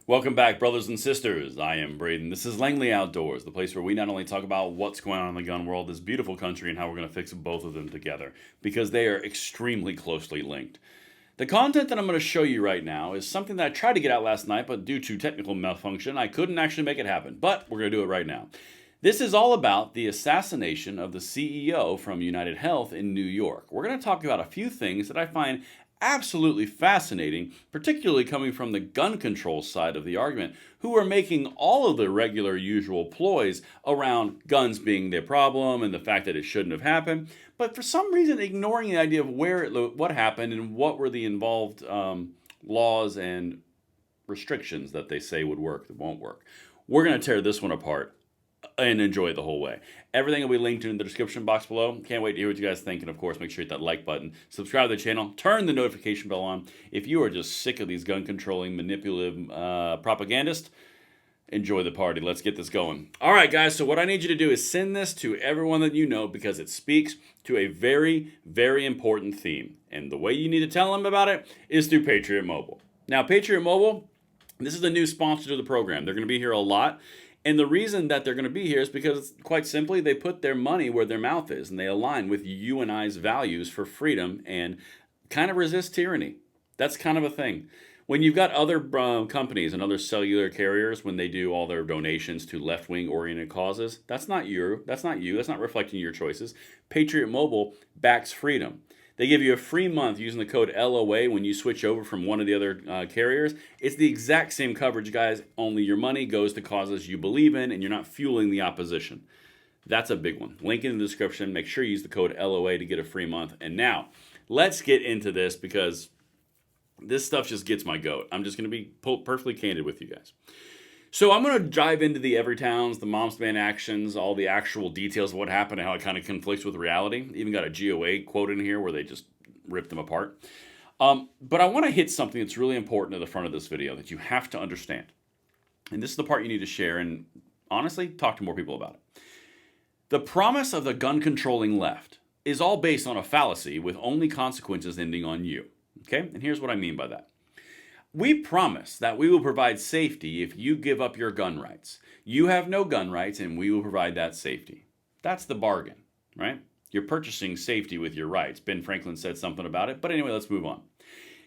Welcome back, brothers and sisters. I am Braden. This is Langley Outdoors, the place where we not only talk about what's going on in the gun world, this beautiful country, and how we're going to fix both of them together, because they are extremely closely linked. The content that I'm going to show you right now is something that I tried to get out last night, but due to technical malfunction, I couldn't actually make it happen. But we're going to do it right now. This is all about the assassination of the CEO from United Health in New York. We're going to talk about a few things that I find absolutely fascinating, particularly coming from the gun control side of the argument, who are making all of the regular usual ploys around guns being their problem and the fact that it shouldn't have happened, but for some reason ignoring the idea of what happened and what were the involved laws and restrictions that they say would work that won't work. We're going to tear this one apart and enjoy it the whole way. Everything will be linked in the description box below. Can't wait to hear what you guys think. And of course, make sure you hit that like button, subscribe to the channel, turn the notification bell on. If you are just sick of these gun controlling, manipulative propagandists, enjoy the party. Let's get this going. All right, guys. So what I need you to do is send this to everyone that you know, because it speaks to a very, very important theme. And the way you need to tell them about it is through Patriot Mobile. Now, Patriot Mobile, this is the new sponsor to the program. They're going to be here a lot. And the reason that they're going to be here is because, quite simply, they put their money where their mouth is, and they align with you and I's values for freedom and kind of resist tyranny. That's kind of a thing. When you've got other companies and other cellular carriers, when they do all their donations to left-wing oriented causes, that's not you. That's not reflecting your choices. Patriot Mobile backs freedom. They give you a free month using the code LOA when you switch over from one of the other carriers. It's the exact same coverage, guys, only your money goes to causes you believe in and you're not fueling the opposition. That's a big one. Link in the description. Make sure you use the code LOA to get a free month. And now, let's get into this because this stuff just gets my goat. I'm just going to be perfectly candid with you guys. So I'm going to dive into the Everytowns, the Mom's Man actions, all the actual details of what happened and how it kind of conflicts with reality. Even got a GOA quote in here where they just ripped them apart. But I want to hit something that's really important at the front of this video that you have to understand. And this is the part you need to share and honestly talk to more people about it. The promise of the gun-controlling left is all based on a fallacy with only consequences ending on you. Okay? And here's what I mean by that. We promise that we will provide safety if you give up your gun rights. You have no gun rights and we will provide that safety. That's the bargain, right? You're purchasing safety with your rights. Ben Franklin said something about it, but anyway, let's move on.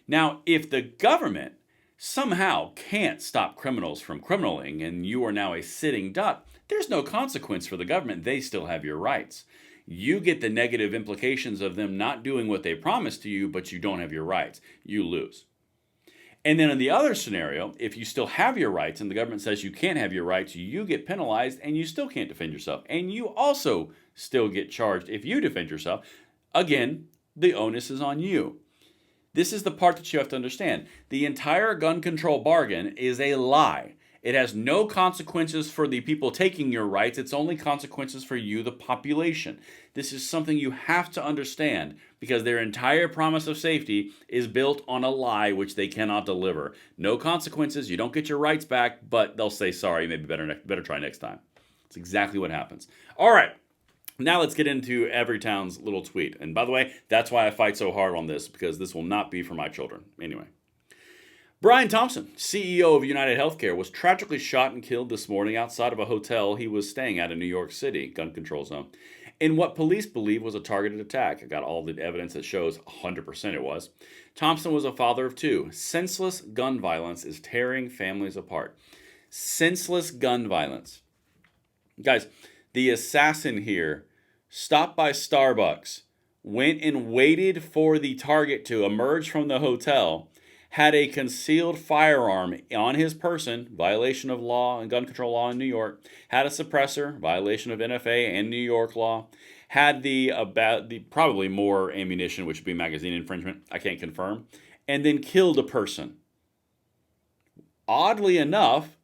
Now, if the government somehow can't stop criminals from criminaling and you are now a sitting duck, there's no consequence for the government. They still have your rights. You get the negative implications of them not doing what they promised to you, but you don't have your rights. You lose. And then in the other scenario, if you still have your rights and the government says you can't have your rights, you get penalized and you still can't defend yourself. And you also still get charged if you defend yourself. Again, the onus is on you. This is the part that you have to understand. The entire gun control bargain is a lie. It has no consequences for the people taking your rights. It's only consequences for you, the population. This is something you have to understand because their entire promise of safety is built on a lie which they cannot deliver. No consequences. You don't get your rights back, but they'll say sorry. Maybe better try next time. It's exactly what happens. All right. Now let's get into Everytown's little tweet. And by the way, that's why I fight so hard on this, because this will not be for my children. Anyway. Brian Thompson, CEO of United Healthcare, was tragically shot and killed this morning outside of a hotel he was staying at in New York City, gun control zone, in what police believe was a targeted attack. I got all the evidence that shows 100% it was. Thompson was a father of two. Senseless gun violence is tearing families apart. Senseless gun violence. Guys, the assassin here stopped by Starbucks, went and waited for the target to emerge from the hotel, had a concealed firearm on his person, violation of law and gun control law in New York, had a suppressor, violation of NFA and New York law, had the probably more ammunition, which would be magazine infringement, I can't confirm, and then killed a person. Oddly enough,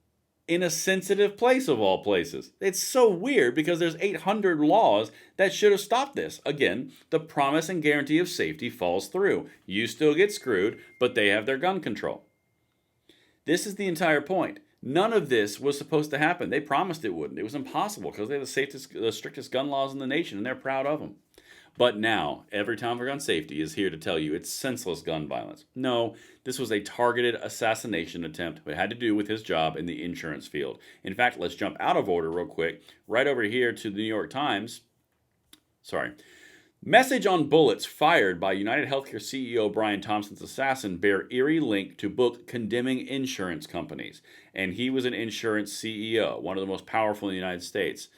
in a sensitive place of all places. It's so weird because there's 800 laws that should have stopped this. Again, the promise and guarantee of safety falls through. You still get screwed, but they have their gun control. This is the entire point. None of this was supposed to happen. They promised it wouldn't. It was impossible because they have the strictest gun laws in the nation, and they're proud of them. But now, Everytown for Gun Safety is here to tell you it's senseless gun violence. No, this was a targeted assassination attempt that had to do with his job in the insurance field. In fact, let's jump out of order real quick, right over here to the New York Times. Sorry. Message on bullets fired by United Healthcare CEO Brian Thompson's assassin bear eerie link to book condemning insurance companies. And he was an insurance CEO, one of the most powerful in the United States.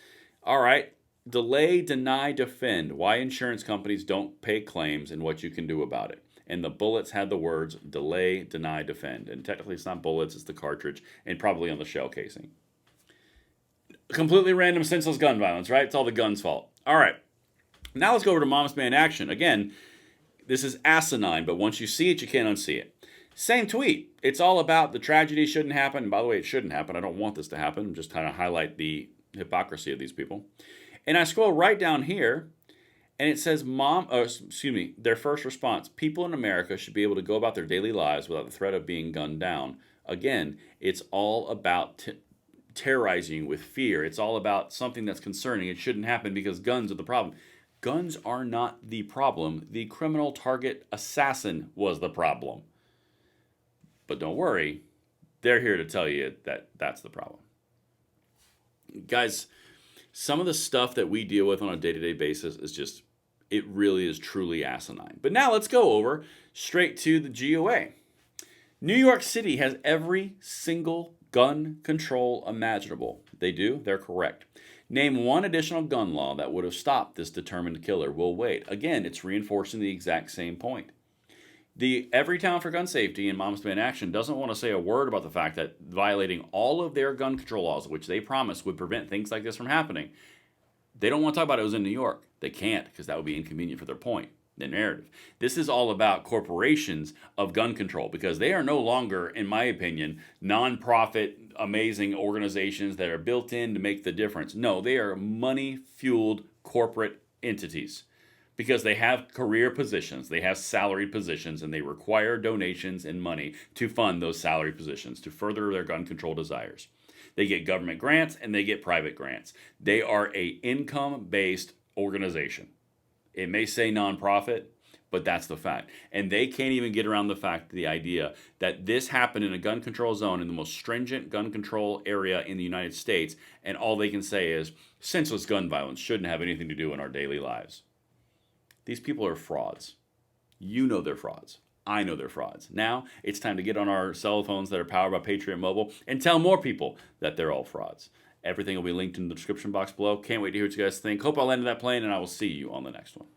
All right. Delay, deny, defend. Why insurance companies don't pay claims and what you can do about it. And the bullets had the words delay, deny, defend. And technically it's not bullets, it's the cartridge and probably on the shell casing. Completely random, senseless gun violence, right? It's all the gun's fault. All right. Now let's go over to Mom's Man Action. Again, this is asinine, but once you see it, you can't unsee it. Same tweet. It's all about the tragedy shouldn't happen. And by the way, it shouldn't happen. I don't want this to happen. I'm just trying to highlight the hypocrisy of these people. And I scroll right down here, and it says, their first response, people in America should be able to go about their daily lives without the threat of being gunned down. Again, it's all about terrorizing you with fear. It's all about something that's concerning. It shouldn't happen because guns are the problem. Guns are not the problem. The criminal target assassin was the problem. But don't worry, they're here to tell you that that's the problem. Guys, some of the stuff that we deal with on a day-to-day basis is just, it really is truly asinine. But now let's go over straight to the GOA. New York City has every single gun control imaginable. They do? They're correct. Name one additional gun law that would have stopped this determined killer. We'll wait. Again, it's reinforcing the exact same point. The Everytown for Gun Safety and Mom's Man Action doesn't want to say a word about the fact that violating all of their gun control laws, which they promised would prevent things like this from happening, they don't want to talk about it was in New York. They can't because that would be inconvenient for their point, their narrative. This is all about corporations of gun control because they are no longer, in my opinion, nonprofit, amazing organizations that are built in to make the difference. No, they are money-fueled corporate entities. Because they have career positions, they have salaried positions, and they require donations and money to fund those salaried positions to further their gun control desires. They get government grants and they get private grants. They are a income-based organization. It may say nonprofit, but that's the fact. And they can't even get around the idea that this happened in a gun control zone in the most stringent gun control area in the United States, and all they can say is senseless gun violence shouldn't have anything to do in our daily lives. These people are frauds. You know they're frauds. I know they're frauds. Now it's time to get on our cell phones that are powered by Patriot Mobile and tell more people that they're all frauds. Everything will be linked in the description box below. Can't wait to hear what you guys think. Hope I landed that plane, and I will see you on the next one.